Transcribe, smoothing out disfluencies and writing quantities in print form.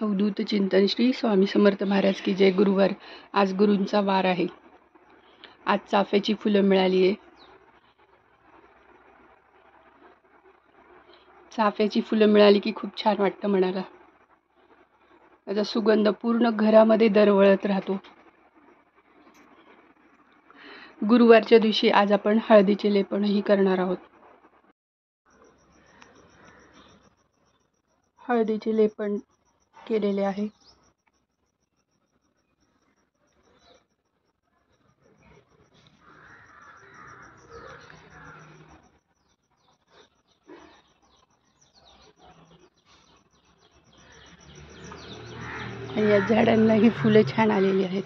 अवधूत चिंतन श्री स्वामी समर्थ महाराज की जय. गुरुवार. आज गुरूंचा वार आहे. आज चाफ्याची फुलं मिळाली आहे. चाफ्याची फुलं मिळाली की खूप छान वाटतं मनाला. त्याचा सुगंध पूर्ण घरामध्ये दरवळत राहतो. गुरुवारच्या दिवशी आज आपण हळदीचे लेपनही करणार आहोत. हळदीचे लेपन केलेले आहे. आणि या झाडांना ही फुले छान आलेली आहेत.